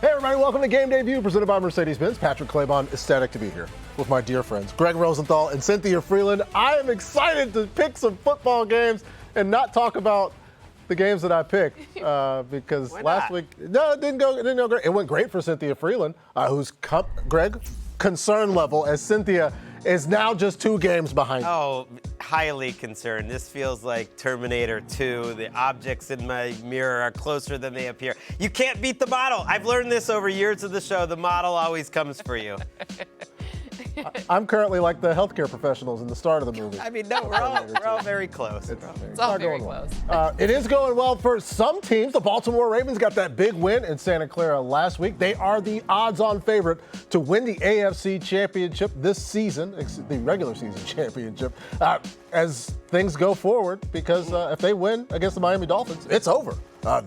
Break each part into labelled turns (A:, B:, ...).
A: Hey everybody, welcome to Game Day View, presented by Mercedes-Benz. Patrick Claybon, ecstatic to be here with my dear friends Greg Rosenthal and Cynthia Freeland. I am excited to pick some football games and not talk about the games that I picked because last week, it didn't go great. It went great for Cynthia Freeland, who's, Greg, concern level as Cynthia is now just 2 games behind.
B: Oh, highly concerned. This feels like Terminator 2. The objects in my mirror are closer than they appear. You can't beat the model. I've learned this over years of the show. The model always comes for you.
A: I'm currently like the healthcare professionals in the start of the movie.
B: I mean, no, we're all very close.
C: It's all very close.
A: It is going well for some teams. The Baltimore Ravens got that big win in Santa Clara last week. They are the odds-on favorite to win the AFC Championship this season, the regular season championship, as things go forward, because if they win against the Miami Dolphins, it's over.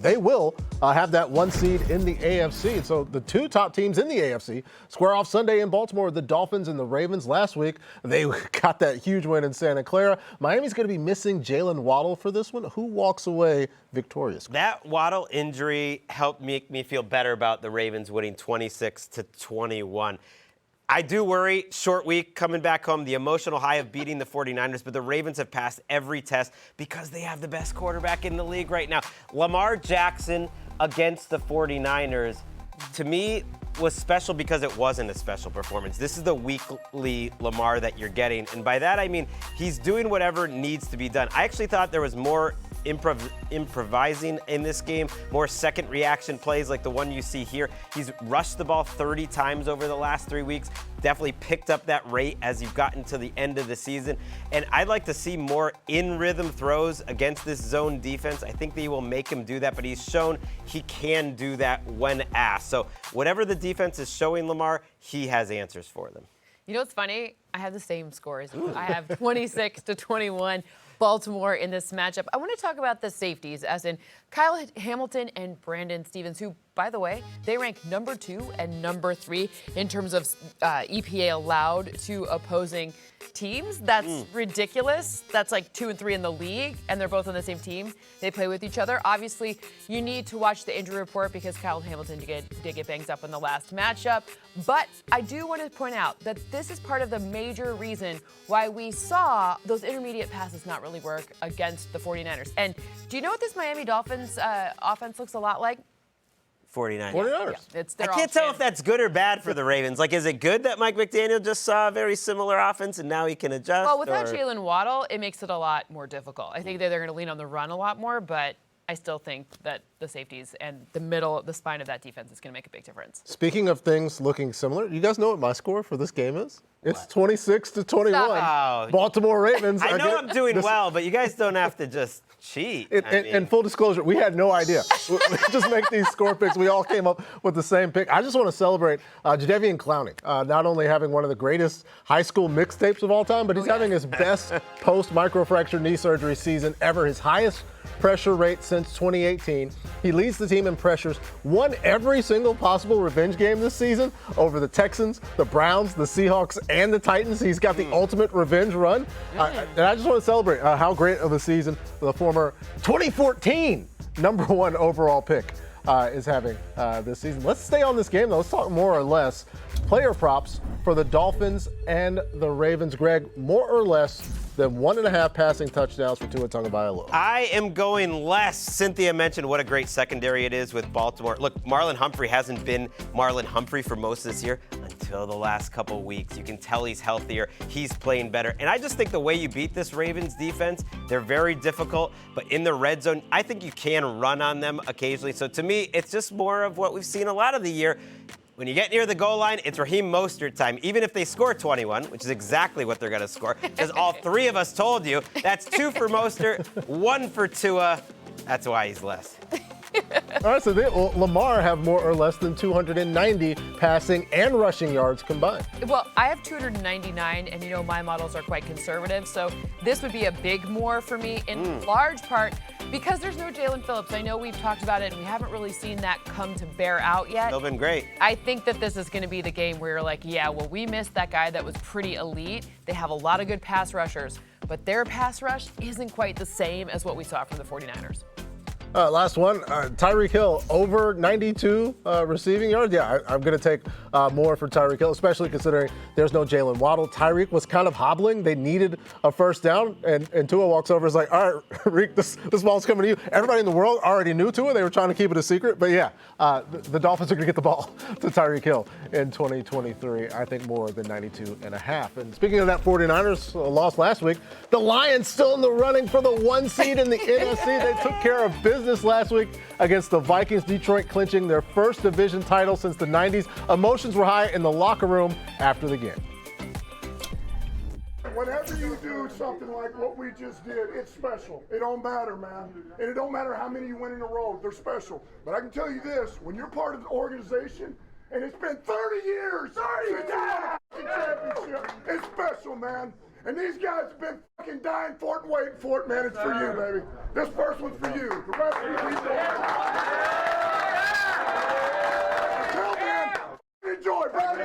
A: They will have that 1 seed in the AFC. And so the 2 top teams in the AFC square off Sunday in Baltimore, the Dolphins and the Ravens. Last week, they got that huge win in Santa Clara. Miami's going to be missing Jalen Waddle for this one. Who walks away victorious?
B: That Waddle injury helped make me feel better about the Ravens winning 26-21. I do worry, short week, coming back home, the emotional high of beating the 49ers, but the Ravens have passed every test because they have the best quarterback in the league right now. Lamar Jackson against the 49ers, to me, was special because it wasn't a special performance. This is the weekly Lamar that you're getting, and by that I mean he's doing whatever needs to be done. I actually thought there was more improvising in this game, more second reaction plays like the one you see here. He's rushed the ball 30 times over the last 3 weeks, definitely picked up that rate as you've gotten to the end of the season. And I'd like to see more in-rhythm throws against this zone defense. I think they will make him do that, but he's shown he can do that when asked. So whatever the defense is showing Lamar, he has answers for them.
C: You know what's funny? I have the same scores. I have 26-21. Baltimore in this matchup. I want to talk about the safeties, as in Kyle Hamilton and Brandon Stevens, who, by the way, they rank number 2 and number 3 in terms of EPA allowed to opposing teams. That's ridiculous. That's like 2 and 3 in the league, and they're both on the same team. They play with each other. Obviously, you need to watch the injury report because Kyle Hamilton did get banged up in the last matchup. But I do want to point out that this is part of the major reason why we saw those intermediate passes not really work against the 49ers. And do you know what this Miami Dolphins offense looks a lot like?
B: 49ers.
C: Yeah,
B: I can't tell if that's good or bad for the Ravens. Like, is it good that Mike McDaniel just saw a very similar offense and now he can adjust?
C: Well, without Jalen Waddle, it makes it a lot more difficult. I think that they're going to lean on the run a lot more, but I still think that the safeties and the spine of that defense is going to make a big difference.
A: Speaking of things looking similar, you guys know what my score for this game is? It's 26-21.
B: Oh.
A: Baltimore Ravens.
B: I know I'm doing well, but you guys don't have to just cheat.
A: In full disclosure, we had no idea. We just make these score picks. We all came up with the same pick. I just want to celebrate Jadeveon Clowney, not only having one of the greatest high school mixtapes of all time, but he's having his best post-microfracture knee surgery season ever, his highest pressure rate since 2018. He leads the team in pressures, won every single possible revenge game this season over the Texans, the Browns, the Seahawks, and the Titans. He's got the ultimate revenge run. And I just want to celebrate how great of a season the former 2014 number 1 overall pick is having this season. Let's stay on this game, though. Let's talk more or less player props for the Dolphins and the Ravens. Greg, more or less than 1.5 passing touchdowns for Tua Tagovailoa.
B: I am going less. Cynthia mentioned what a great secondary it is with Baltimore. Look, Marlon Humphrey hasn't been Marlon Humphrey for most of this year until the last couple weeks. You can tell he's healthier. He's playing better. And I just think the way you beat this Ravens defense, they're very difficult. But in the red zone, I think you can run on them occasionally. So to me, it's just more of what we've seen a lot of the year. When you get near the goal line, it's Raheem Mostert time. Even if they score 21, which is exactly what they're going to score, because all 3 of us told you, that's 2 for Mostert, 1 for Tua. That's why he's less.
A: All right, so Lamar have more or less than 290 passing and rushing yards combined.
C: Well, I have 299, and you know my models are quite conservative, so this would be a big more for me in large part because there's no Jalen Phillips. I know we've talked about it, and we haven't really seen that come to bear out yet.
B: Still been great.
C: I think that this is going to be the game where you're like, yeah, well, we missed that guy that was pretty elite. They have a lot of good pass rushers, but their pass rush isn't quite the same as what we saw from the 49ers.
A: Last one, Tyreek Hill, over 92 receiving yards. Yeah, I'm going to take more for Tyreek Hill, especially considering there's no Jalen Waddle. Tyreek was kind of hobbling. They needed a first down, and Tua walks over and is like, all right, Reek, this ball's coming to you. Everybody in the world already knew Tua. They were trying to keep it a secret. But, yeah, the Dolphins are going to get the ball to Tyreek Hill in 2023, I think more than 92.5. And speaking of that 49ers loss last week, the Lions still in the running for the 1 seed in the NFC. They took care of business last week against the Vikings. Detroit clinching their first division title since the 90s. Emotions were high in the locker room after the game.
D: Whenever you do something like what we just did, it's special. It don't matter, man. And it don't matter how many you win in a row. They're special. But I can tell you this, when you're part of the organization, and it's been 30 years since you won a championship, it's special, man. And these guys have been fucking dying for it and waiting for it, man. It's for you, baby. This first one's for you. The rest of you people. Tell man, enjoy, baby.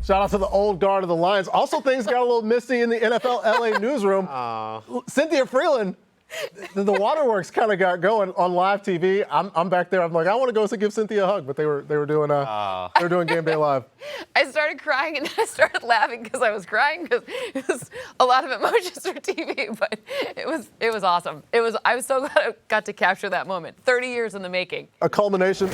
A: Shout out to the old guard of the Lions. Also, things got a little misty in the NFL LA newsroom. Cynthia Freeland, the waterworks kind of got going on live TV. I'm back there. I'm like, I want to go give Cynthia a hug, but they were doing Game Day Live.
C: I started crying and then I started laughing because I was crying because it was a lot of emotions for TV, but it was awesome. I was so glad I got to capture that moment. 30 years in the making.
A: A culmination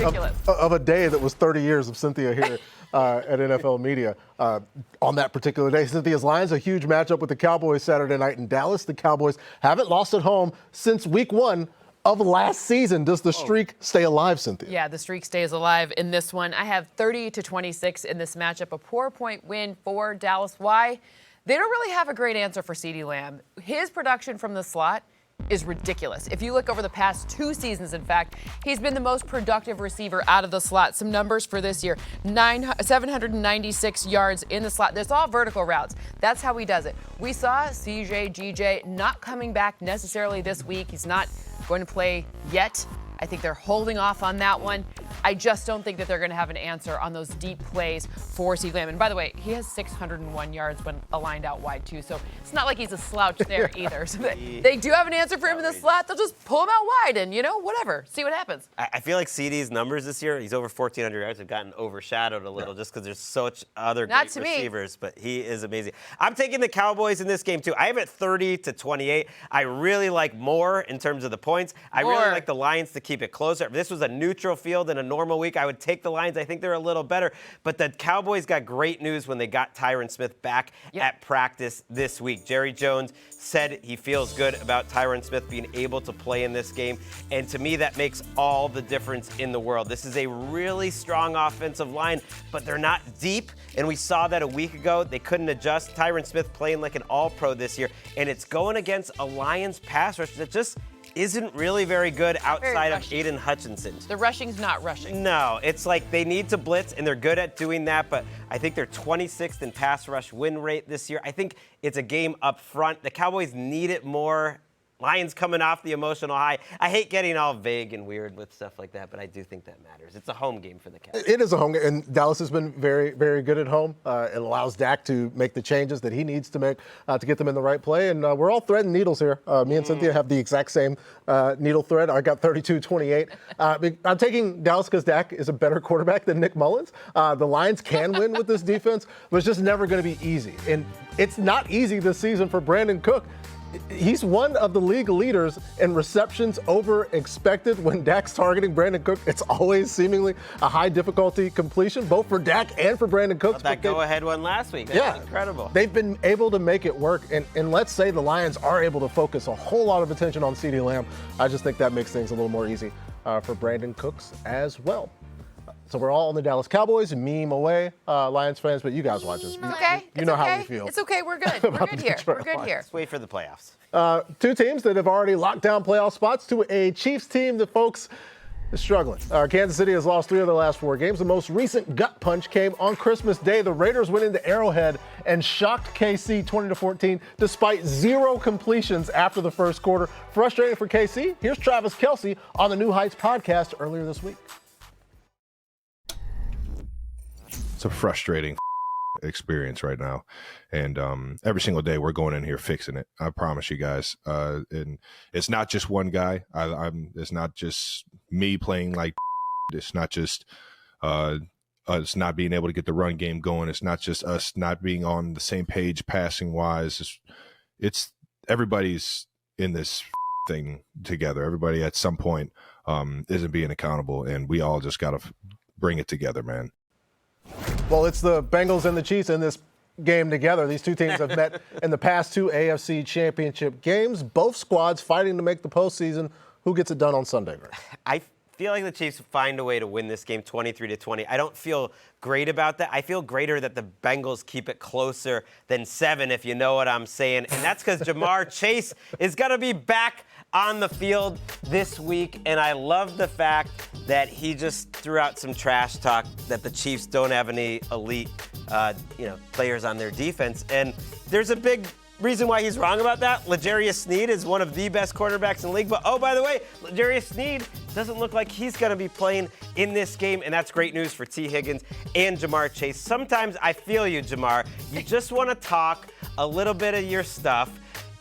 A: of a day that was 30 years of Cynthia here at NFL Media. On that particular day, Cynthia's Lions, a huge matchup with the Cowboys Saturday night in Dallas. The Cowboys haven't lost at home since week 1 of last season. Does the streak stay alive, Cynthia?
C: Yeah, the streak stays alive in this one. I have 30-26 in this matchup, a 4-point win for Dallas. Why? They don't really have a great answer for CeeDee Lamb. His production from the slot is ridiculous. If you look over the past 2 seasons, in fact, he's been the most productive receiver out of the slot. Some numbers for this year, 796 yards in the slot. There's all vertical routes. That's how he does it. We saw CJ, GJ not coming back necessarily this week. He's not going to play yet. I think they're holding off on that one. I just don't think that they're going to have an answer on those deep plays for CeeDee Lamb. And by the way, he has 601 yards when aligned out wide, too. So it's not like he's a slouch there either. So they do have an answer for him in the slot. They'll just pull him out wide and, whatever. See what happens.
B: I feel like CeeDee's numbers this year, he's over 1,400 yards, have gotten overshadowed a little just because there's such other great receivers. But he is amazing. I'm taking the Cowboys in this game, too. I have it 30-28. I really like more in terms of the points. I really like the Lions to keep it closer. If this was a neutral field in a normal week, I would take the Lions. I think they're a little better. But the Cowboys got great news when they got Tyron Smith back at practice this week. Jerry Jones said he feels good about Tyron Smith being able to play in this game. And to me, that makes all the difference in the world. This is a really strong offensive line, but they're not deep. And we saw that a week ago. They couldn't adjust. Tyron Smith playing like an all-pro this year. And it's going against a Lions pass rush that just isn't really very good outside of Aiden Hutchinson.
C: The rushing's not rushing.
B: No, it's like they need to blitz, and they're good at doing that, but I think they're 26th in pass rush win rate this year. I think it's a game up front. The Cowboys need it more. Lions coming off the emotional high. I hate getting all vague and weird with stuff like that, but I do think that matters. It's a home game for the Cowboys.
A: It is a home game, and Dallas has been very, very good at home. It allows Dak to make the changes that he needs to make to get them in the right play, and we're all threading needles here. Me and Cynthia have the exact same needle thread. I got 32-28. I'm taking Dallas because Dak is a better quarterback than Nick Mullins. The Lions can win with this defense, but it's just never going to be easy. And it's not easy this season for Brandon Cook. He's one of the league leaders in receptions over expected. When Dak's targeting Brandon Cook, it's always seemingly a high difficulty completion, both for Dak and for Brandon Cook.
B: That go-ahead one last week. That's incredible.
A: They've been able to make it work, and let's say the Lions are able to focus a whole lot of attention on CeeDee Lamb. I just think that makes things a little more easy for Brandon Cooks as well. So we're all on the Dallas Cowboys, meme away, Lions fans, but you guys watch us. You know how we feel.
C: It's okay. We're good. We're good here. We're good here.
B: Let's wait for the playoffs.
A: 2 teams that have already locked down playoff spots to a Chiefs team that, folks, is struggling. Kansas City has lost 3 of their last 4 games. The most recent gut punch came on Christmas Day. The Raiders went into Arrowhead and shocked KC 20-14 despite 0 completions after the first quarter. Frustrating for KC. Here's Travis Kelce on the New Heights podcast earlier this week.
E: It's a frustrating experience right now. And every single day we're going in here fixing it. I promise you guys. And it's not just one guy. It's not just me playing like it's not just us not being able to get the run game going. It's not just us not being on the same page passing wise. It's everybody's in this thing together. Everybody at some point isn't being accountable, and we all just got to bring it together, man.
A: Well, it's the Bengals and the Chiefs in this game together. These two teams have met in the past two AFC Championship games. Both squads fighting to make the postseason. Who gets it done on Sunday, Greg?
B: I feel like the Chiefs find a way to win this game 23-20. I don't feel great about that. I feel greater that the Bengals keep it closer than 7, if you know what I'm saying. And that's because Jamar Chase is going to be back on the field this week. And I love the fact that he just threw out some trash talk that the Chiefs don't have any elite players on their defense. And there's a big reason why he's wrong about that. L'Jarius Sneed is one of the best quarterbacks in the league. But, oh, by the way, L'Jarius Sneed doesn't look like he's going to be playing in this game, and that's great news for T. Higgins and Jamar Chase. Sometimes I feel you, Jamar. You just want to talk a little bit of your stuff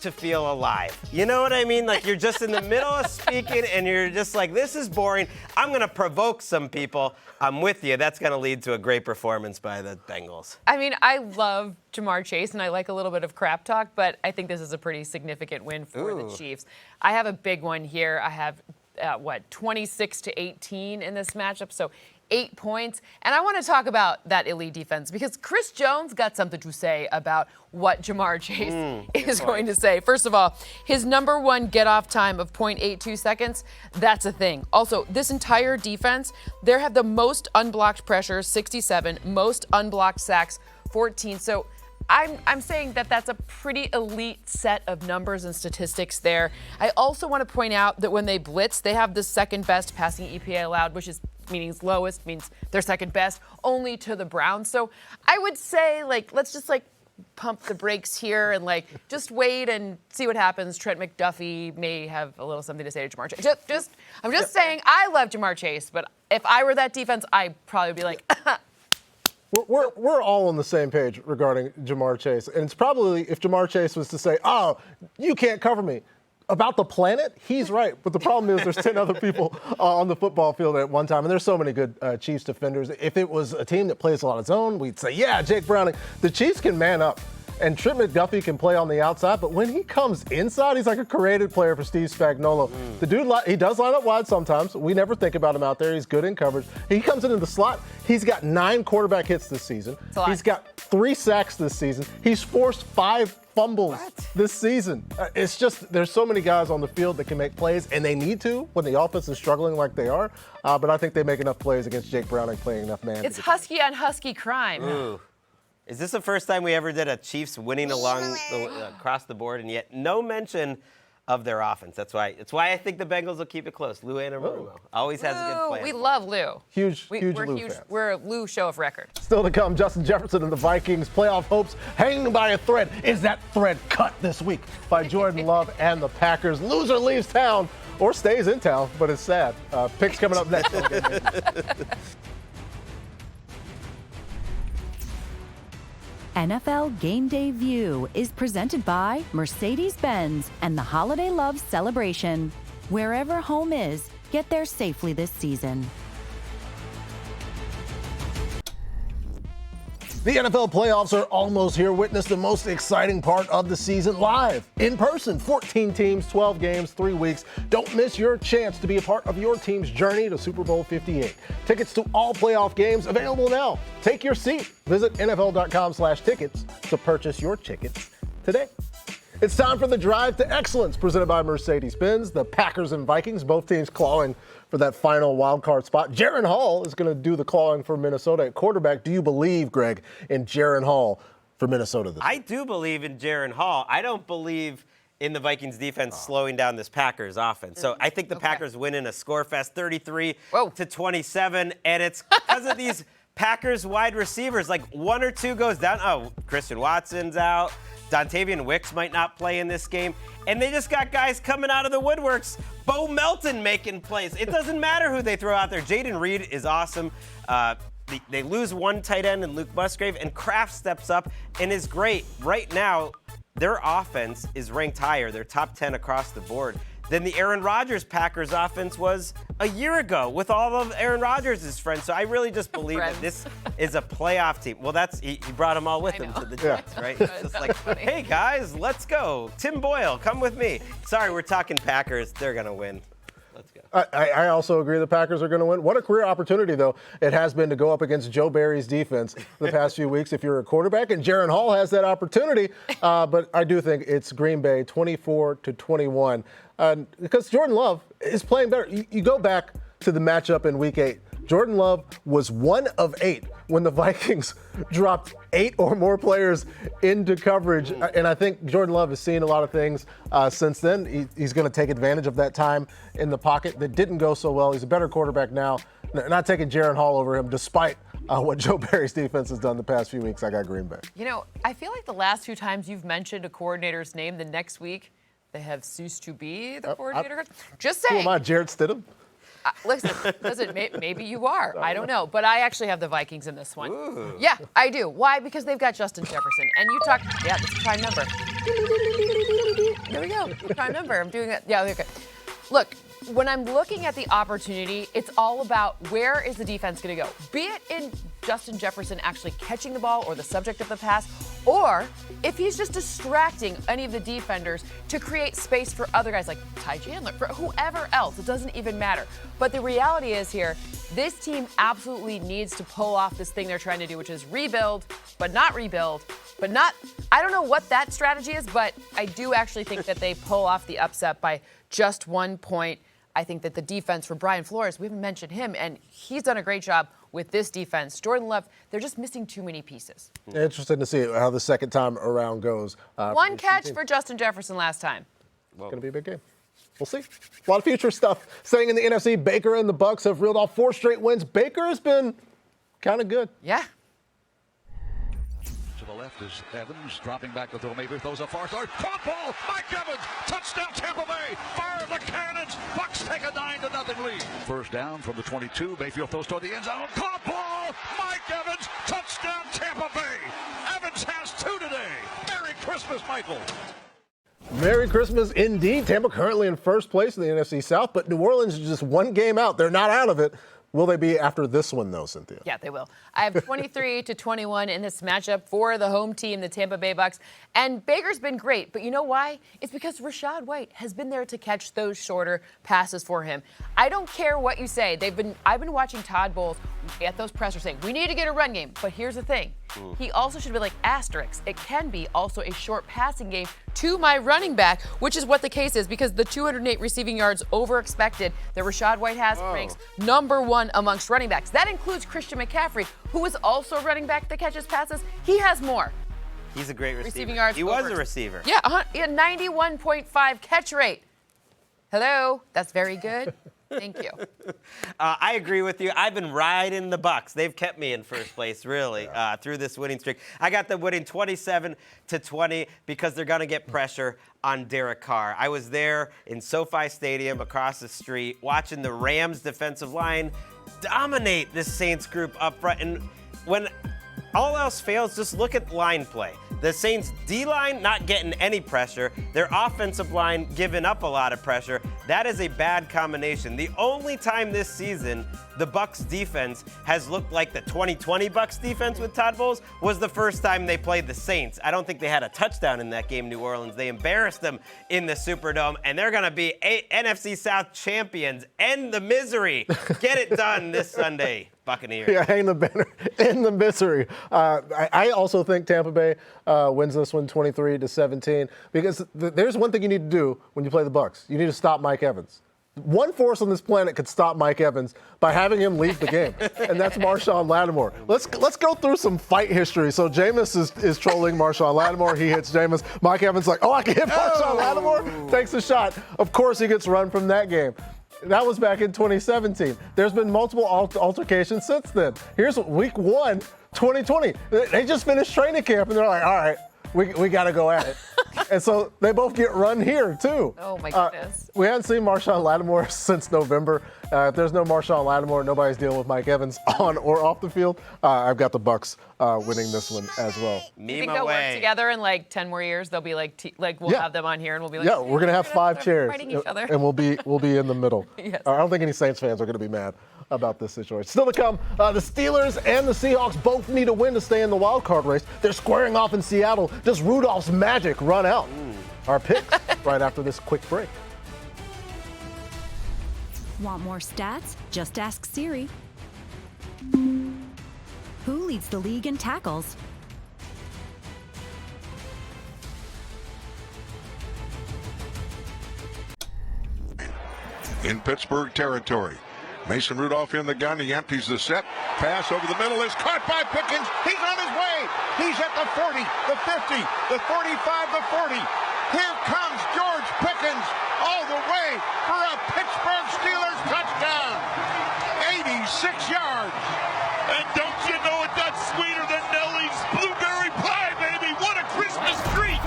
B: to feel alive. You know what I mean? Like you're just in the middle of speaking and you're just like, this is boring. I'm going to provoke some people. I'm with you. That's going to lead to a great performance by the Bengals.
C: I mean, I love Jamar Chase and I like a little bit of crap talk, but I think this is a pretty significant win for the Chiefs. I have a big one here. I have 26-18 in this matchup. So 8 points. And I want to talk about that elite defense because Chris Jones got something to say about what Jamar Chase is going to say. First of all, his number one get-off time of 0.82 seconds, that's a thing. Also, this entire defense, they have the most unblocked pressures, 67, most unblocked sacks, 14. So I'm saying that that's a pretty elite set of numbers and statistics there. I also want to point out that when they blitz, they have the second best passing EPA allowed, which is meaning lowest, means they're second best, only to the Browns. So I would say, let's just pump the brakes here and just wait and see what happens. Trent McDuffie may have a little something to say to Jamar Chase. I'm just saying I love Jamar Chase, but if I were that defense, I'd probably be like,
A: We're all on the same page regarding Jamar Chase. And it's probably, if Jamar Chase was to say, oh, you can't cover me, about the planet, he's right. But the problem is there's 10 other people on the football field at one time. And there's so many good Chiefs defenders. If it was a team that plays a lot of zone, we'd say, yeah, Jake Browning. The Chiefs can man up. And Trent McDuffie can play on the outside, but when he comes inside, he's like a created player for Steve Spagnuolo. The dude, he does line up wide sometimes. We never think about him out there. He's good in coverage. He comes into the slot. He's got 9 quarterback hits this season. He's got 3 sacks this season. He's forced 5 fumbles this season. It's just, there's so many guys on the field that can make plays, and they need to when the offense is struggling like they are. But I think they make enough plays against Jake Browning playing enough man.
C: It's Husky on Husky crime.
B: Ooh. Is this the first time we ever did a Chiefs winning across the board, and yet no mention of their offense? That's why I think the Bengals will keep it close. Lou Anarumo always has a good plan.
C: We love Lou.
A: Huge Lou fans.
C: We're a Lou show of record.
A: Still to come, Justin Jefferson and the Vikings playoff hopes hanging by a thread. Is that thread cut this week by Jordan Love and the Packers? Loser leaves town or stays in town, but it's sad. Picks coming up next.
F: NFL Game Day View is presented by Mercedes-Benz and the Holiday Love Celebration. Wherever home is, get there safely this season.
A: The NFL playoffs are almost here. Witness the most exciting part of the season live, in person. 14 teams, 12 games, 3 weeks. Don't miss your chance to be a part of your team's journey to Super Bowl 58. Tickets to all playoff games available now. Take your seat. Visit NFL.com/tickets to purchase your tickets today. It's time for the Drive to Excellence, presented by Mercedes-Benz. The Packers and Vikings, both teams clawing for that final wild card spot. Jaren Hall is going to do the clawing for Minnesota at quarterback. Do you believe, Greg, in Jaren Hall for Minnesota this week?
B: I do believe in Jaren Hall. I don't believe in the Vikings defense slowing down this Packers offense. So I think the Packers win in a score fest 33-27, and it's because of these Packers wide receivers. Like 1 or 2 goes down. Oh, Christian Watson's out. Dontavian Wicks might not play in this game. And they just got guys coming out of the woodworks. Bo Melton making plays. It doesn't matter who they throw out there. Jaden Reed is awesome. they lose one tight end in Luke Musgrave, and Kraft steps up and is great. Right now, their offense is ranked higher. They're top 10 across the board than the Aaron Rodgers Packers offense was a year ago with all of Aaron Rodgers' friends. So I really just believe that this is a playoff team. Well, he brought them all with him to the Jets, right? It's just like, hey, guys, let's go. Tim Boyle, come with me. Sorry, we're talking Packers. They're going to win. Let's go.
A: I also agree the Packers are going to win. What a career opportunity, though, it has been to go up against Joe Barry's defense the past few weeks if you're a quarterback. And Jaron Hall has that opportunity. But I do think it's Green Bay 24-21. Because Jordan Love is playing better. You go back to the matchup in Week 8. Jordan Love was 1 of 8 when the Vikings dropped 8 or more players into coverage. And I think Jordan Love has seen a lot of things since then. He's going to take advantage of that time in the pocket that didn't go so well. He's a better quarterback now. Not taking Jaron Hall over him, despite what Joe Barry's defense has done the past few weeks. I got Green Bay.
C: You know, I feel like the last 2 times you've mentioned a coordinator's name, the next week they have ceased to be the coordinator. Just saying.
A: Who am I, Jarrett Stidham?
C: Listen, maybe you are. I don't know. But I actually have the Vikings in this one.
B: Ooh.
C: Yeah, I do. Why? Because they've got Justin Jefferson. And you talk, yeah, that's a prime number. There we go. Prime number. I'm doing it. Yeah, okay. Look, when I'm looking at the opportunity, it's all about where is the defense going to go? Be it in Justin Jefferson actually catching the ball or the subject of the pass, or if he's just distracting any of the defenders to create space for other guys like Ty Chandler, for whoever else. It doesn't even matter. But the reality is here, this team absolutely needs to pull off this thing they're trying to do, which is rebuild, but not rebuild, but not, I don't know what that strategy is, but I do actually think that they pull off the upset by just 1 point. I think that the defense for Brian Flores, we haven't mentioned him, and he's done a great job with this defense. Jordan Love, they're just missing too many pieces.
A: Interesting to see how the second time around goes.
C: 1 catch for Justin Jefferson last time.
A: It's going to be a big game. We'll see. A lot of future stuff. Staying in the NFC, Baker and the Bucs have reeled off 4 straight wins. Baker has been kind of good.
C: Yeah.
G: To the left is Evans dropping back to throw. Maybe throws a far side. Caught ball. Mike Evans. Touchdown Tampa Bay. Fire the cannons. Bucs take a 9-0 lead. First down from the 22. Mayfield throws toward the end zone. Caught ball. Mike Evans. Touchdown Tampa Bay. Evans has 2 today. Merry Christmas, Michael.
A: Merry Christmas indeed. Tampa currently in first place in the NFC South, but New Orleans is just 1 game out. They're not out of it. Will they be after this one, though, Cynthia?
C: Yeah, they will. I have 23-21 in this matchup for the home team, the Tampa Bay Bucs. And Baker's been great, but you know why? It's because Rachaad White has been there to catch those shorter passes for him. I don't care what you say. I've been watching Todd Bowles at those pressers saying, we need to get a run game. But here's the thing. He also should be like asterisk. It can be also a short passing game to my running back, which is what the case is, because the 208 receiving yards over expected that Rachaad White has ranks #1 amongst running backs. That includes Christian McCaffrey, who is also a running back that catches passes. He has more.
B: He's a great receiver.
C: Receiving yards
B: he was a receiver.
C: Yeah, 91.5 catch rate. Hello, that's very good. Thank you.
B: I agree with you. I've been riding the Bucs. They've kept me in first place, really, through this winning streak. I got them winning 27-20 because they're going to get pressure on Derek Carr. I was there in SoFi Stadium across the street watching the Rams defensive line dominate this Saints group up front. And when all else fails, just look at line play. The Saints D-line not getting any pressure. Their offensive line giving up a lot of pressure. That is a bad combination. The only time this season the Bucs defense has looked like the 2020 Bucs defense with Todd Bowles was the first time they played the Saints. I don't think they had a touchdown in that game, New Orleans. They embarrassed them in the Superdome, and they're going to be NFC South champions. End the misery. Get it done this Sunday, Buccaneers.
A: Yeah, hang the banner in the misery. I also think Tampa Bay wins this one 23-17 because there's one thing you need to do when you play the Bucs. You need to stop Mike Evans. One force on this planet could stop Mike Evans by having him leave the game, and that's Marshawn Lattimore. Let's go through some fight history. So Jameis is trolling Marshawn Lattimore. He hits Jameis. Mike Evans like, oh, I can hit Marshawn Lattimore? Takes a shot. Of course he gets run from that game. That was back in 2017. There's been multiple altercations since then. Here's week 1, 2020. They just finished training camp, and they're like, all right, we got to go at it. And so they both get run here, too.
C: Oh, my goodness.
A: We hadn't seen Marshawn Lattimore since November. If there's no Marshawn Lattimore, nobody's dealing with Mike Evans on or off the field. I've got the Bucs winning this one as well.
C: You think they'll work together in like 10 more years? They'll be like we'll have them on here and we'll be like,
A: yeah, we're gonna have 5 chairs,
C: fighting each other.
A: and we'll be in the middle.
C: Yes.
A: I don't think any Saints fans are gonna be mad about this situation. Still to come, the Steelers and the Seahawks both need a win to stay in the wild card race. They're squaring off in Seattle. Does Rudolph's magic run out? Our picks right after this quick break.
F: Want more stats? Just ask Siri. Who leads the league in tackles?
G: In Pittsburgh territory. Mason Rudolph in the gun. He empties the set. Pass over the middle is caught by Pickens. He's on his way. He's at the 40, the 50, the 45, the 40. Here comes George Pickens all the way for a Pittsburgh Steelers touchdown. 86 yards. And don't you know it got sweeter than Nellie's blueberry pie, baby. What a Christmas treat.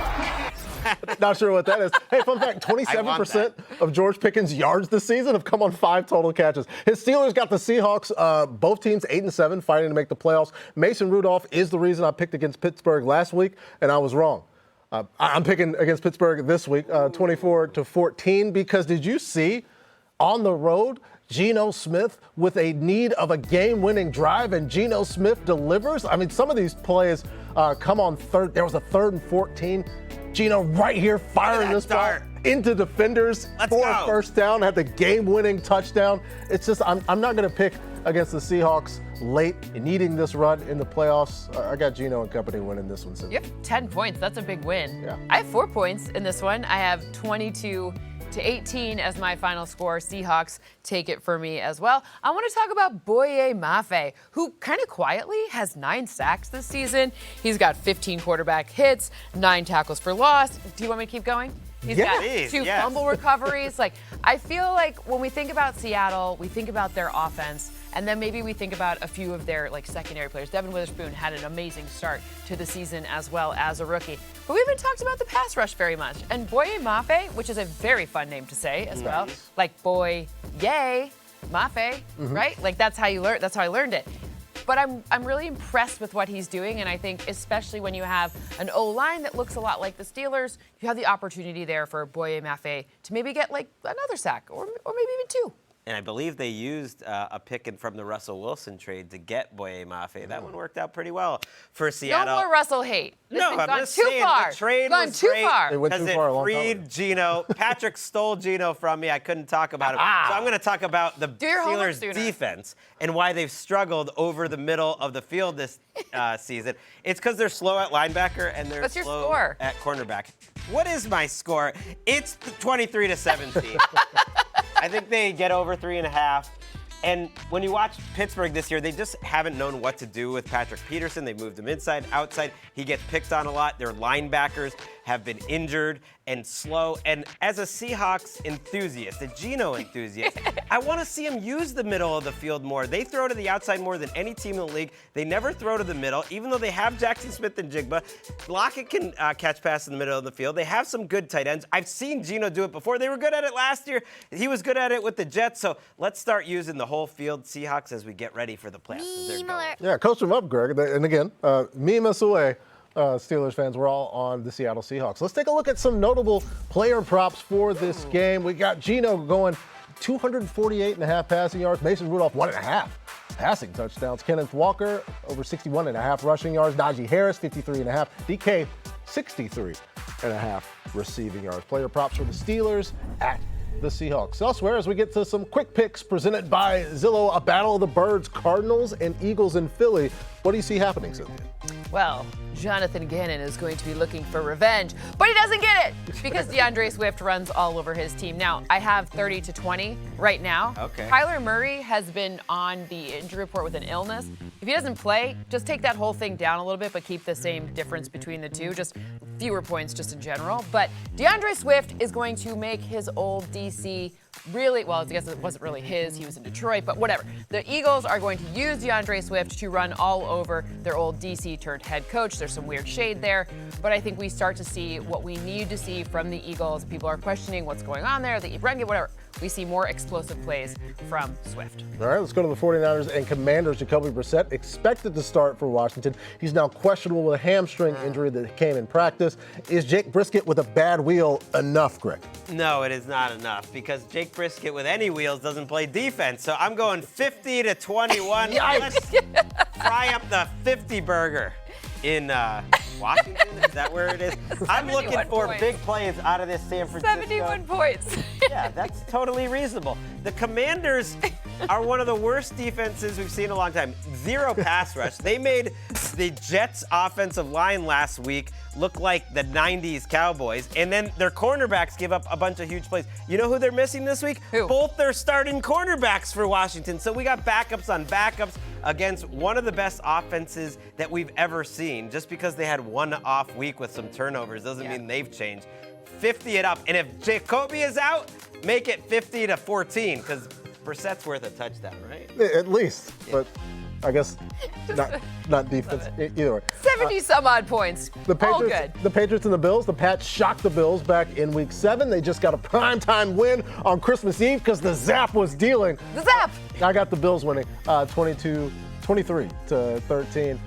A: Not sure what that is. Hey, fun fact, 27% of George Pickens' yards this season have come on 5 total catches. His Steelers got the Seahawks, both teams 8-7, fighting to make the playoffs. Mason Rudolph is the reason I picked against Pittsburgh last week, and I was wrong. I'm picking against Pittsburgh this week, 24-14, because did you see on the road Geno Smith with a need of a game-winning drive, and Geno Smith delivers? I mean, some of these plays come on third. There was a 3rd and 14. Geno right here firing this ball into defenders for a first down, had the game-winning touchdown. It's just I'm not going to pick against the Seahawks late and needing this run in the playoffs. I got Geno and company winning this one.
C: You have 10 points. That's a big win.
A: Yeah.
C: I have 4 points in this one. I have 22-18 as my final score. Seahawks take it for me as well. I want to talk about Boye Mafe, who kind of quietly has 9 sacks this season. He's got 15 quarterback hits, 9 tackles for loss. Do you want me to keep going? He's got 2 fumble recoveries. Like, I feel like when we think about Seattle, we think about their offense, and then maybe we think about a few of their secondary players. Devin Witherspoon had an amazing start to the season as well as a rookie. But we haven't talked about the pass rush very much. And Boye Mafe, which is a very fun name to say as well, like boy, yay, Mafe, right? Like that's how you learn. That's how I learned it. But I'm really impressed with what he's doing, and I think especially when you have an O-line that looks a lot like the Steelers, you have the opportunity there for Boye Mafe to maybe get another sack or maybe even 2.
B: And I believe they used a pick from the Russell Wilson trade to get Boye Mafe. That one worked out pretty well for Seattle.
C: No more Russell hate.
B: No, I'm
C: gone
B: just
C: too
B: saying
C: far.
B: the trade
C: gone
B: was
C: too
B: great
C: far.
A: It went too far a long time
B: freed
A: ago.
B: Geno. Patrick stole Geno from me. I couldn't talk about him. So I'm going to talk about the Steelers' defense and why they've struggled over the middle of the field this season. It's because they're slow at linebacker and they're slow at cornerback. What is my score? It's 23-17. I think they get over 3.5. And when you watch Pittsburgh this year, they just haven't known what to do with Patrick Peterson. They've moved him inside, outside. He gets picked on a lot. Their linebackers have been injured and slow. And as a Seahawks enthusiast, a Geno enthusiast, I want to see him use the middle of the field more. They throw to the outside more than any team in the league. They never throw to the middle, even though they have Jackson Smith and Jigba. Lockett can catch pass in the middle of the field. They have some good tight ends. I've seen Geno do it before. They were good at it last year. He was good at it with the Jets. So let's start using the whole field Seahawks as we get ready for the playoffs.
A: Yeah, coach them up, Greg. And again, me and Masue, Steelers fans, we're all on the Seattle Seahawks. Let's take a look at some notable player props for this game. We got Geno going 248.5 passing yards. Mason Rudolph 1.5 passing touchdowns. Kenneth Walker over 61.5 rushing yards. Najee Harris 53.5. DK 63.5 receiving yards. Player props for the Steelers at the Seahawks. Elsewhere, as we get to some quick picks presented by Zillow, a battle of the birds, Cardinals and Eagles in Philly. What do you see happening, Cynthia?
C: Well, Jonathan Gannon is going to be looking for revenge, but he doesn't get it because DeAndre Swift runs all over his team. Now, I have 30-20 right now.
B: Okay.
C: Kyler Murray has been on the injury report with an illness. If he doesn't play, just take that whole thing down a little bit, but keep the same difference between the two, just fewer points just in general. But DeAndre Swift is going to make his old DC really, well, I guess it wasn't really his. He was in Detroit, but whatever. The Eagles are going to use DeAndre Swift to run all over their old DC turned head coach. There's some weird shade there, but I think we start to see what we need to see from the Eagles. People are questioning what's going on there, the run game, whatever. We see more explosive plays from Swift.
A: All right, let's go to the 49ers and Commanders. Jacoby Brissett expected to start for Washington. He's now questionable with a hamstring injury that came in practice. Is Jake Brisket with a bad wheel enough, Greg?
B: No, it is not enough because Jake Brisket with any wheels doesn't play defense. So I'm going 50-21. Let's fry up the 50 burger in Washington. Is that where it is? I'm looking for
C: points.
B: big plays out of this San Francisco.
C: 71 points.
B: Yeah, that's totally reasonable. The Commanders are one of the worst defenses we've seen in a long time. Zero pass rush. They made the Jets' offensive line last week look like the 90s Cowboys, and then their cornerbacks give up a bunch of huge plays. You know who they're missing this week?
C: Who?
B: Both their starting cornerbacks for Washington. So we got backups on backups against one of the best offenses that we've ever seen. Just because they had one off week with some turnovers doesn't mean they've changed. 50 it up. And if Jacoby is out, make it 50-14 because Brissett's worth a touchdown, right?
A: At least, but I guess not defense either way.
C: 70 some odd points. All good.
A: The Patriots and the Bills. The Pats shocked the Bills back in Week 7. They just got a primetime win on Christmas Eve because the Zap was dealing.
C: The Zap.
A: I got the Bills winning 23-13.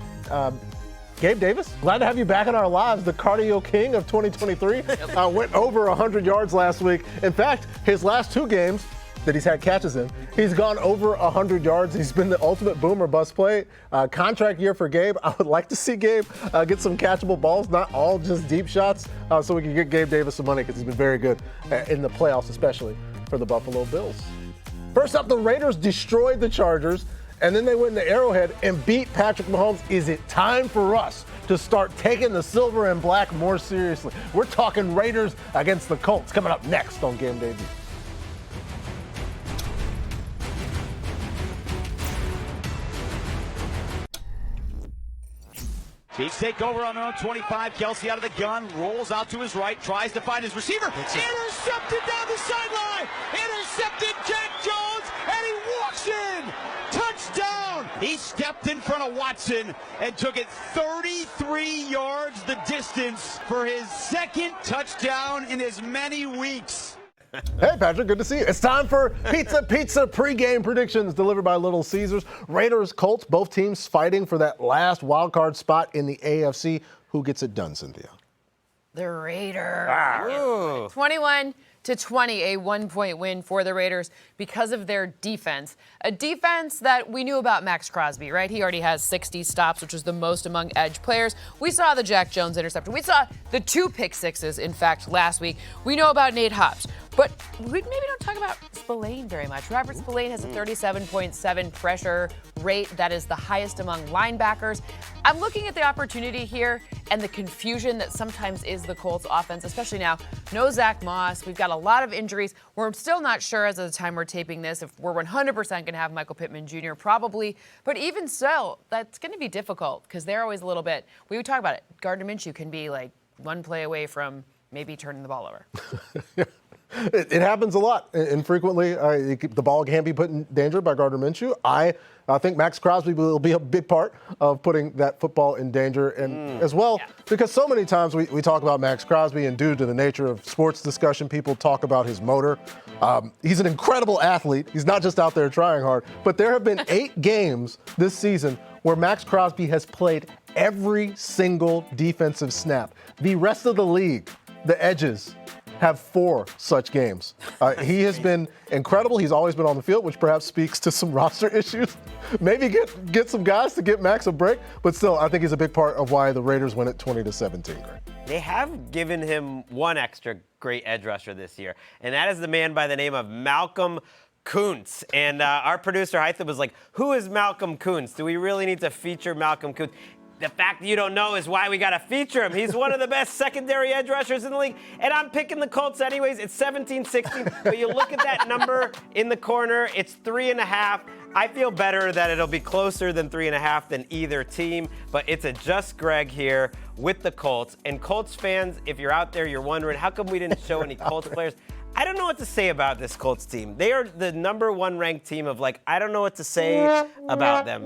A: Gabe Davis, glad to have you back in our lives. The cardio king of 2023 went over 100 yards last week. In fact, his last 2 games that he's had catches in, he's gone over 100 yards. He's been the ultimate boom or bust play. Contract year for Gabe. I would like to see Gabe get some catchable balls, not all just deep shots, so we can get Gabe Davis some money because he's been very good in the playoffs, especially for the Buffalo Bills. First up, the Raiders destroyed the Chargers, and then they went into Arrowhead and beat Patrick Mahomes. Is it time for us to start taking the silver and black more seriously? We're talking Raiders against the Colts coming up next on Game Debut.
H: Chiefs take over on their own 25. Kelsey out of the gun, rolls out to his right, tries to find his receiver. Intercepted down the sideline. Intercepted Jack Jones, and he walks in. Touchdown. He stepped in front of Watson and took it 33 yards the distance for his second touchdown in as many weeks.
A: Hey, Patrick, good to see you. It's time for Pizza pregame predictions delivered by Little Caesars. Raiders, Colts, both teams fighting for that last wild card spot in the AFC. Who gets it done, Cynthia?
C: The Raiders. 21-20, a 1-point win for the Raiders because of their defense. A defense that we knew about Max Crosby, right? He already has 60 stops, which is the most among edge players. We saw the Jack Jones interception. We saw the 2 pick sixes, in fact, last week. We know about Nate Hobbs. But we maybe don't talk about Spillane very much. Robert Spillane has a 37.7 pressure rate. That is the highest among linebackers. I'm looking at the opportunity here and the confusion that sometimes is the Colts offense, especially now. No Zach Moss. We've got a lot of injuries. We're still not sure as of the time we're taping this if we're 100% going to have Michael Pittman Jr. probably. But even so, that's going to be difficult because they're always a little bit, we would talk about it. Gardner Minshew can be like one play away from maybe turning the ball over.
A: It happens a lot, infrequently. The ball can be put in danger by Gardner Minshew. I think Max Crosby will be a big part of putting that football in danger, and as well, because so many times we talk about Max Crosby, and due to the nature of sports discussion, people talk about his motor. He's an incredible athlete. He's not just out there trying hard, but there have been 8 games this season where Max Crosby has played every single defensive snap. The rest of the league, the edges, have 4 such games. He has been incredible. He's always been on the field, which perhaps speaks to some roster issues. Maybe get some guys to get Max a break, but still, I think he's a big part of why the Raiders win it 20-17. Greg.
B: They have given him one extra great edge rusher this year, and that is the man by the name of Malcolm Kuntz. And our producer, Hytham, was like, who is Malcolm Kuntz? Do we really need to feature Malcolm Kuntz? The fact that you don't know is why we got to feature him. He's one of the best secondary edge rushers in the league. And I'm picking the Colts anyways. It's 17-16. But you look at that number in the corner, it's 3.5. I feel better that it'll be closer than 3.5 than either team. But it's a just Greg here with the Colts. And Colts fans, if you're out there, you're wondering, how come we didn't show any Colts players? I don't know what to say about this Colts team. They are the #1 ranked team of I don't know what to say about them.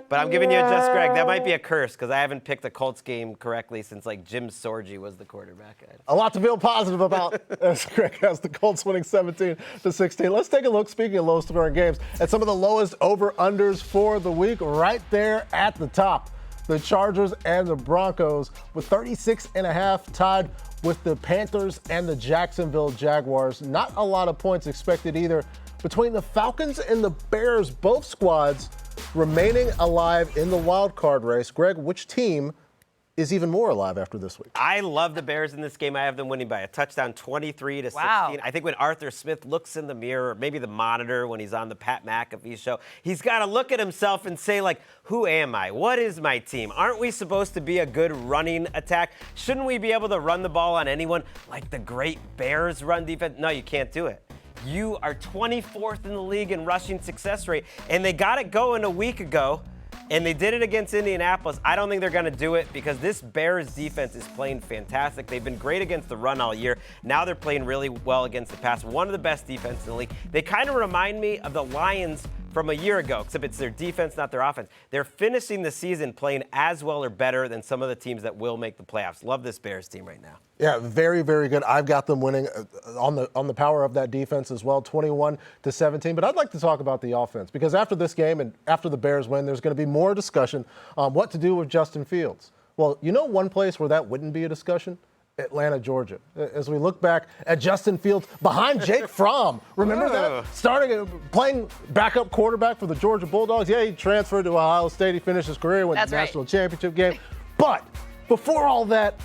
B: But I'm giving you a Just Greg. That might be a curse because I haven't picked a Colts game correctly since Jim Sorgi was the quarterback.
A: A lot to feel positive about as Greg has the Colts winning 17-16. Let's take a look, speaking of low-scoring games, at some of the lowest over-unders for the week right there at the top. The Chargers and the Broncos with 36.5 tied with the Panthers and the Jacksonville Jaguars. Not a lot of points expected either. Between the Falcons and the Bears, both squads remaining alive in the wild card race. Greg, which team is even more alive after this week?
B: I love the Bears in this game. I have them winning by a touchdown, 23-16.
C: Wow.
B: I think when Arthur Smith looks in the mirror, or maybe the monitor when he's on the Pat McAfee show, he's got to look at himself and say, who am I? What is my team? Aren't we supposed to be a good running attack? Shouldn't we be able to run the ball on anyone like the great Bears run defense? No, you can't do it. You are 24th in the league in rushing success rate, and they got it going a week ago. And they did it against Indianapolis. I don't think they're going to do it because this Bears defense is playing fantastic. They've been great against the run all year. Now they're playing really well against the pass. One of the best defenses in the league. They kind of remind me of the Lions from a year ago, except it's their defense, not their offense. They're finishing the season playing as well or better than some of the teams that will make the playoffs. Love this Bears team right now.
A: Yeah, very, very good. I've got them winning on the power of that defense as well, 21-17. But I'd like to talk about the offense because after this game and after the Bears win, there's going to be more discussion on what to do with Justin Fields. Well, you know one place where that wouldn't be a discussion? Atlanta, Georgia. As we look back at Justin Fields behind Jake Fromm. Remember that? Playing backup quarterback for the Georgia Bulldogs. Yeah, he transferred to Ohio State. He finished his career, went to the national championship game. But before all that,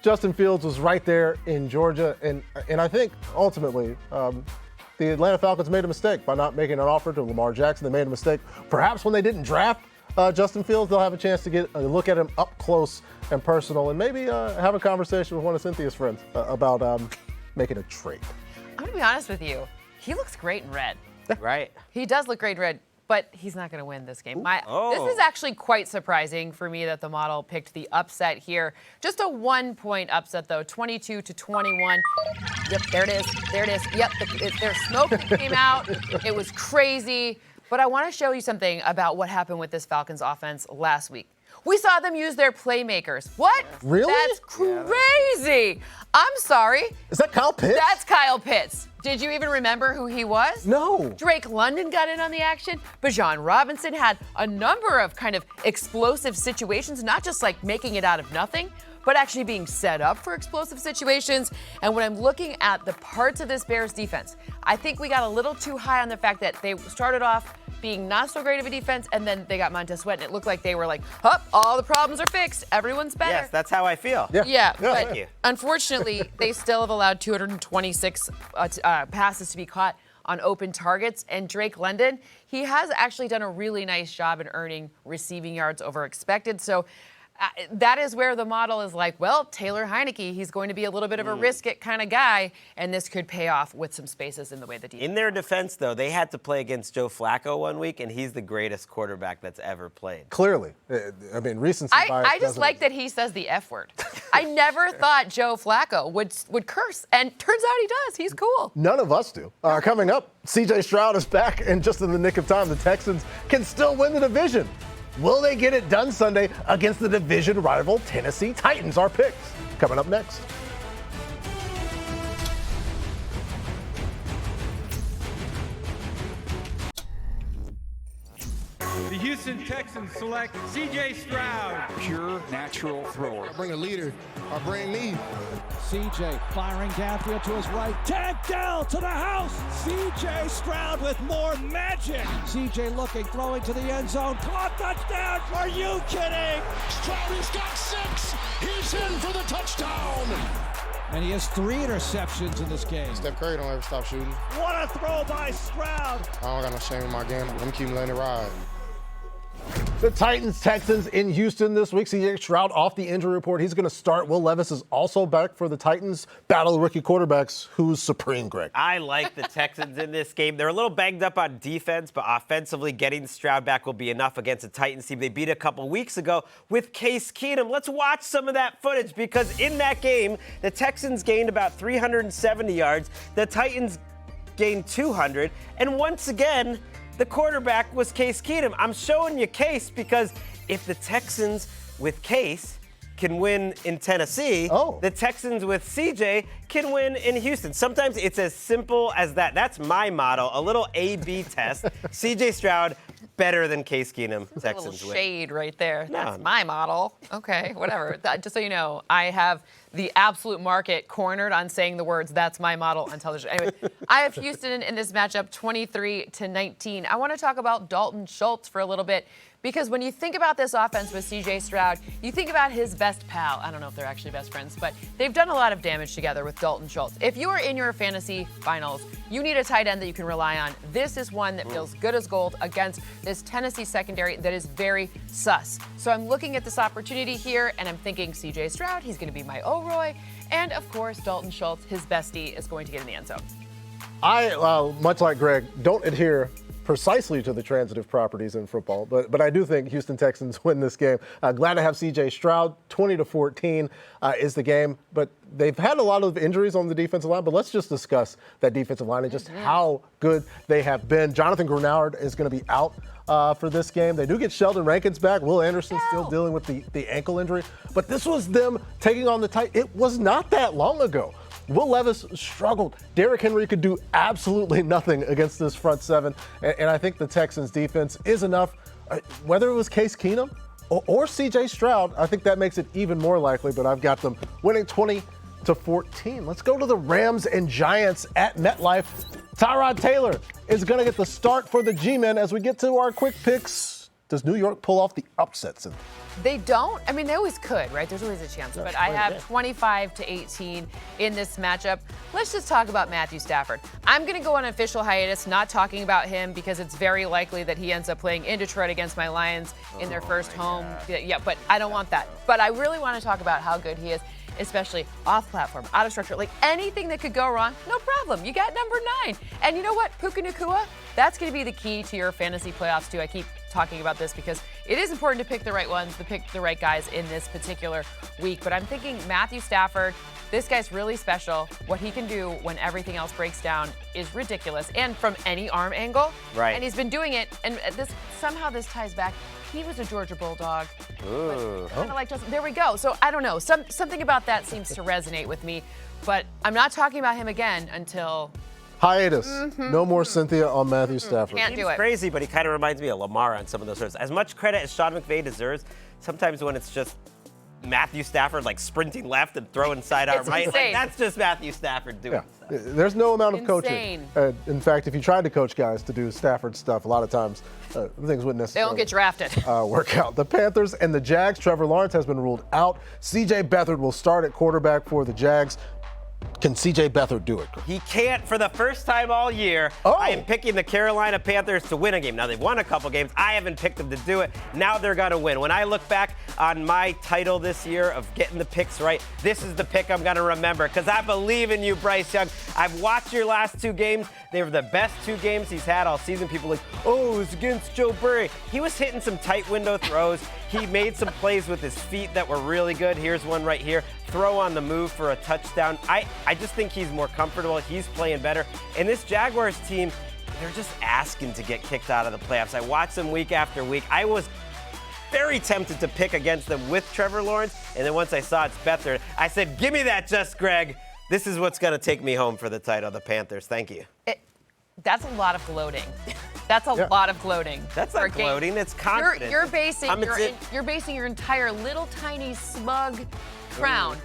A: Justin Fields was right there in Georgia. And I think ultimately the Atlanta Falcons made a mistake by not making an offer to Lamar Jackson. They made a mistake perhaps when they didn't draft Justin Fields. They'll have a chance to get a look at him up close and personal and maybe have a conversation with one of Cynthia's friends about making a trade.
C: I'm going to be honest with you. He looks great in red.
B: Right.
C: He does look great in red, but he's not going to win this game. This is actually quite surprising for me that the model picked the upset here. Just a 1-point upset, though, 22-21. Yep, there it is. There it is. Yep, their smoke came out. It was crazy. But I want to show you something about what happened with this Falcons offense last week. We saw them use their playmakers. What?
A: Really?
C: That's crazy. I'm sorry.
A: Is that Kyle Pitts?
C: That's Kyle Pitts. Did you even remember who he was?
A: No.
C: Drake London got in on the action. Bijan Robinson had a number of kind of explosive situations, not just making it out of nothing, but actually being set up for explosive situations. And when I'm looking at the parts of this Bears defense, I think we got a little too high on the fact that they started off being not so great of a defense, and then they got Montez Sweat, and it looked like they were all the problems are fixed. Everyone's better.
B: Yes, that's how I feel.
C: Yeah, but
B: Thank you.
C: Unfortunately, they still have allowed 226 passes to be caught on open targets. And Drake London, he has actually done a really nice job in earning receiving yards over expected. So that is where the model is Taylor Heineke, he's going to be a little bit of a risk it kind of guy, and this could pay off with some spaces in the way the defense.
B: In their defense, though, they had to play against Joe Flacco one week, and he's the greatest quarterback that's ever played.
A: Clearly. I mean, recency bias.
C: I just like that he says the F word. I never thought Joe Flacco would curse, and turns out he does. He's cool.
A: None of us do. Coming up, C.J. Stroud is back, and just in the nick of time, the Texans can still win the division. Will they get it done Sunday against the division rival Tennessee Titans? Our picks coming up next.
I: The Houston Texans select C.J. Stroud.
G: Pure natural thrower.
J: I bring a leader. I bring me.
K: C.J. firing downfield to his right. Tagged down to the house. C.J. Stroud with more magic. C.J. looking, throwing to the end zone. Caught, touchdown. Are you kidding?
J: Stroud has got 6. He's in for the touchdown.
K: And he has 3 interceptions in this game.
J: Steph Curry don't ever stop shooting.
K: What a throw by Stroud.
J: I don't got no shame in my game. I'm keep letting it ride.
A: The Titans, Texans in Houston this week. C.J. Stroud off the injury report. He's going to start. Will Levis is also back for the Titans. Battle of rookie quarterbacks. Who's supreme, Greg?
B: I like the Texans in this game. They're a little banged up on defense, but offensively, getting Stroud back will be enough against a Titans team they beat a couple weeks ago with Case Keenum. Let's watch some of that footage because in that game, the Texans gained about 370 yards. The Titans gained 200. And once again, the quarterback was Case Keenum. I'm showing you Case because if the Texans with Case can win in Tennessee, the Texans with CJ can win in Houston. Sometimes it's as simple as that. That's my motto, a little A-B test. CJ Stroud, better than Case Keenum.
C: That's
B: Texans
C: a little
B: win.
C: shade right there.
B: No.
C: That's my model. Okay, whatever. Just so you know, I have the absolute market cornered on saying the words, that's my model on television. Anyway, I have Houston in this matchup 23-19. I want to talk about Dalton Schultz for a little bit because when you think about this offense with C.J. Stroud, you think about his best pal. I don't know if they're actually best friends, but they've done a lot of damage together with Dalton Schultz. If you are in your fantasy finals, you need a tight end that you can rely on. This is one that feels good as gold against this Tennessee secondary that is very sus. So I'm looking at this opportunity here, and I'm thinking C.J. Stroud, he's going to be my O'Roy, and of course, Dalton Schultz, his bestie, is going to get in the end zone.
A: I, much like Greg, don't adhere precisely to the transitive properties in football, but I do think Houston Texans win this game. Glad to have C.J. Stroud. 20-14 is the game, but they've had a lot of injuries on the defensive line, but let's just discuss that defensive line and just how good they have been. Jonathan Grenard is going to be out for this game. They do get Sheldon Rankins back. Will Anderson still dealing with the ankle injury, but this was them taking on the Titans. It was not that long ago. Will Levis struggled. Derrick Henry could do absolutely nothing against this front seven, and I think the Texans defense is enough. Whether it was Case Keenum or C.J. Stroud, I think that makes it even more likely, but I've got them winning 20-14. Let's go to the Rams and Giants at MetLife. Tyrod Taylor is going to get the start for the G-Men as we get to our quick picks. Does New York pull off the upsets?
C: They don't. I mean, they always could, right? There's always a chance. But I have 25-18 in this matchup. Let's just talk about Matthew Stafford. I'm going to go on official hiatus, not talking about him because it's very likely that he ends up playing in Detroit against my Lions in their first home. Yeah, but I don't want that. But I really want to talk about how good he is, especially off platform, out of structure, like anything that could go wrong, no problem. You got number 9. And you know what? Puka Nacua, that's going to be the key to your fantasy playoffs too. I keep talking about this because it is important to pick the right ones, to pick the right guys in this particular week. But I'm thinking Matthew Stafford, this guy's really special. What he can do when everything else breaks down is ridiculous, and from any arm angle.
B: Right.
C: And he's been doing it, and this ties back. He was a Georgia Bulldog. Kind of like Justin. There we go. So I don't know. Something about that seems to resonate with me, but I'm not talking about him again until
A: hiatus. No more Cynthia on Matthew Stafford.
C: Can't do it.
B: Crazy, but he kind of reminds me of Lamar on some of those sorts. As much credit as Sean McVay deserves, sometimes when it's just Matthew Stafford like sprinting left and throwing sidearm right, like, that's just Matthew Stafford doing stuff.
A: There's no amount of coaching. In fact, if you tried to coach guys to do Stafford stuff, a lot of times things wouldn't necessarily
C: they don't get drafted.
A: Work out. The Panthers and the Jags. Trevor Lawrence has been ruled out. C.J. Beathard will start at quarterback for the Jags. Can C.J. Beathard do it?
B: He can't for the first time all year. I am picking the Carolina Panthers to win a game. Now, they've won a couple games. I haven't picked them to do it. Now they're going to win. When I look back on my title this year of getting the picks right, this is the pick I'm going to remember because I believe in you, Bryce Young. I've watched your last 2 games. They were the best 2 games he's had all season. People are like, oh, it's against Joe Burrow. He was hitting some tight window throws. He made some plays with his feet that were really good. Here's one right here. Throw on the move for a touchdown. I just think he's more comfortable. He's playing better. And this Jaguars team, they're just asking to get kicked out of the playoffs. I watch them week after week. I was very tempted to pick against them with Trevor Lawrence. And then once I saw it's Beathard, I said, give me that just Greg. This is what's going to take me home for the title, the Panthers. Thank you.
C: That's a lot of gloating. That's a lot of gloating.
B: That's not gloating. It's confidence.
C: You're basing your entire little tiny smug crown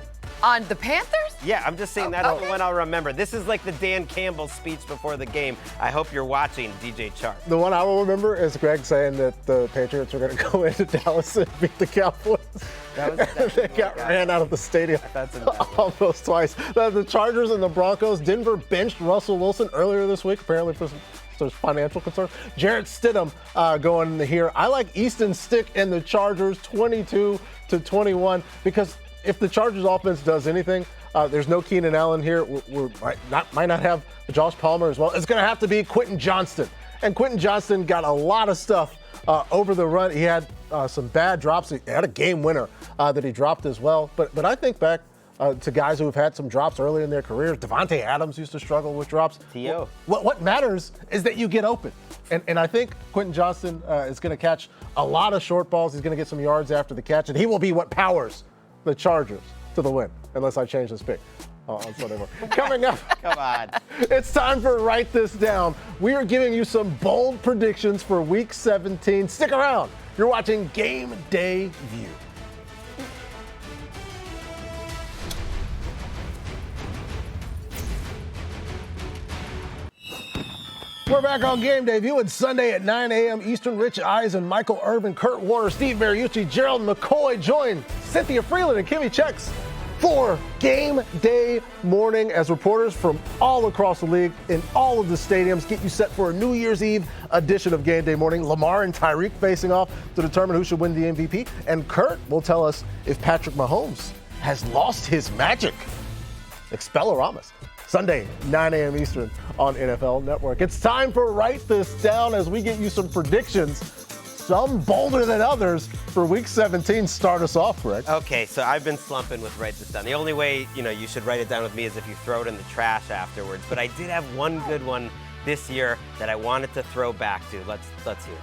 C: on the Panthers?
B: Yeah, I'm just saying that's the one I'll remember. This is like the Dan Campbell speech before the game. I hope you're watching, DJ Chark.
A: The one I will remember is Greg saying that the Patriots are going to go into Dallas and beat the Cowboys. They got ran out of the stadium almost twice. The Chargers and the Broncos. Denver benched Russell Wilson earlier this week, apparently for there's financial concerns. Jarrett Stidham going here. I like Easton Stick and the Chargers 22-21 because if the Chargers offense does anything, there's no Keenan Allen here. We might not have Josh Palmer as well. It's going to have to be Quentin Johnston. And Quentin Johnston got a lot of stuff over the run. He had some bad drops. He had a game winner that he dropped as well. But I think back to guys who have had some drops early in their careers. Devontae Adams used to struggle with drops.
B: T.O.
A: What matters is that you get open. And I think Quentin Johnston is going to catch a lot of short balls. He's going to get some yards after the catch. And he will be what powers the Chargers to the win, unless I change this pick on Sunday morning. Coming up.
B: Come on.
A: It's time for Write This Down. We are giving you some bold predictions for Week 17. Stick around. You're watching Game Day View. We're back on Game Day View. It's Sunday at 9 a.m. Eastern. Rich Eisen, Michael Irvin, Kurt Warner, Steve Mariucci, Gerald McCoy join Cynthia Freeland and Kimmy Checks for Game Day morning as reporters from all across the league in all of the stadiums get you set for a New Year's Eve edition of Game Day morning. Lamar and Tyreek facing off to determine who should win the MVP. And Kurt will tell us if Patrick Mahomes has lost his magic. Expelloramus. Sunday, 9 a.m. Eastern on NFL Network. It's time for Write This Down as we get you some predictions, some bolder than others, for Week 17. Start us off, Greg.
B: Okay, so I've been slumping with Write This Down. The only way, you should write it down with me is if you throw it in the trash afterwards. But I did have one good one this year that I wanted to throw back to. Let's hear it.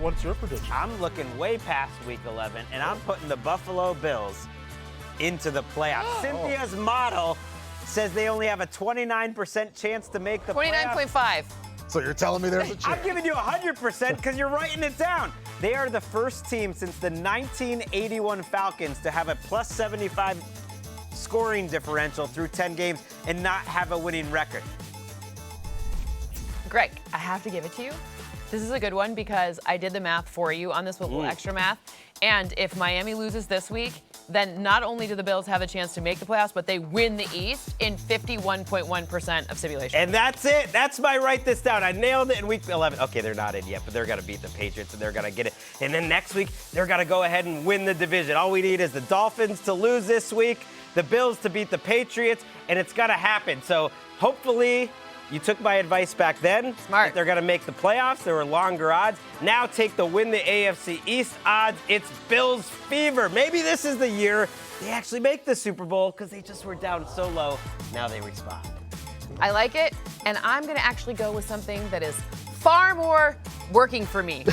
A: What's your prediction?
B: I'm looking way past Week 11, and I'm putting the Buffalo Bills into the playoffs. Cynthia's model says they only have a 29% chance to make the playoffs.
C: 29.5.
A: So you're telling me there's a chance?
B: I'm giving you 100% because you're writing it down. They are the first team since the 1981 Falcons to have a plus 75 scoring differential through 10 games and not have a winning record.
C: Greg, I have to give it to you. This is a good one because I did the math for you on this with a little extra math. And if Miami loses this week, then not only do the Bills have a chance to make the playoffs, but they win the East in 51.1% of simulations.
B: And that's it. That's my Write This Down. I nailed it in Week 11. Okay, they're not in yet, but they're going to beat the Patriots, and they're going to get it. And then next week, they're going to go ahead and win the division. All we need is the Dolphins to lose this week, the Bills to beat the Patriots, and it's going to happen. So hopefully you took my advice back then.
C: Smart.
B: They're going to make the playoffs. There were longer odds. Now take the win the AFC East odds. It's Bills fever. Maybe this is the year they actually make the Super Bowl because they just were down so low. Now they respond.
C: I like it, and I'm going to actually go with something that is far more working for me.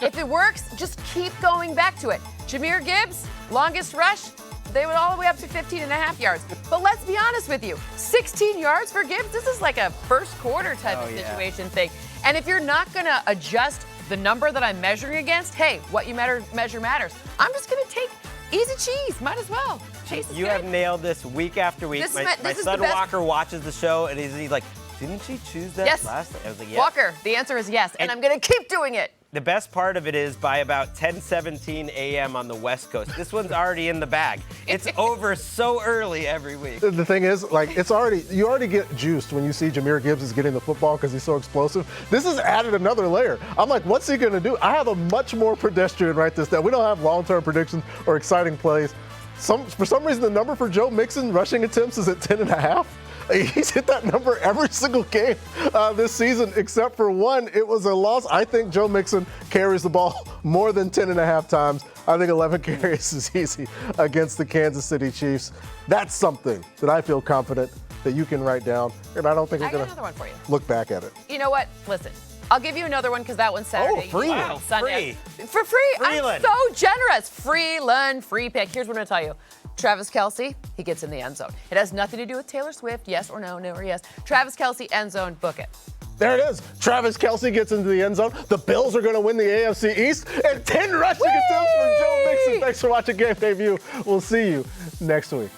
C: If it works, just keep going back to it. Jahmyr Gibbs, longest rush, they went all the way up to 15.5 yards. But let's be honest with you, 16 yards for Gibbs, this is like a first quarter type of situation thing. And if you're not going to adjust the number that I'm measuring against, hey, what you measure matters. I'm just going to take easy cheese. Might as well. Chase is
B: you
C: good.
B: have nailed this week after week. My son Walker watches the show, and he's like, didn't she choose that last time? I was like, yeah.
C: Walker, the answer is yes, and I'm going to keep doing it.
B: The best part of it is by about 10:17 a.m. on the West Coast. This one's already in the bag. It's over so early every week.
A: The thing is, you already get juiced when you see Jahmyr Gibbs is getting the football because he's so explosive. This has added another layer. I'm like, what's he going to do? I have a much more pedestrian Write This Down. We don't have long-term predictions or exciting plays. For some reason, the number for Joe Mixon rushing attempts is at 10.5. He's hit that number every single game this season except for one. It was a loss. I think Joe Mixon carries the ball more than 10.5 times. I think 11 carries is easy against the Kansas City Chiefs. That's something that I feel confident that you can write down, and I don't think we're going to look back at it.
C: You know what? Listen, I'll give you another one because that one's Saturday.
A: Oh, free.
C: Wow, Sunday.
B: Free.
C: For free.
B: Freeland.
C: I'm so generous. Freeland, free pick. Here's what I'm going to tell you. Travis Kelce, he gets in the end zone. It has nothing to do with Taylor Swift, yes or no, no or yes. Travis Kelce, end zone, book it.
A: There it is. Travis Kelce gets into the end zone. The Bills are going to win the AFC East. And 10 rushing attempts for Joe Mixon. Thanks for watching Game Day View. We'll see you next week.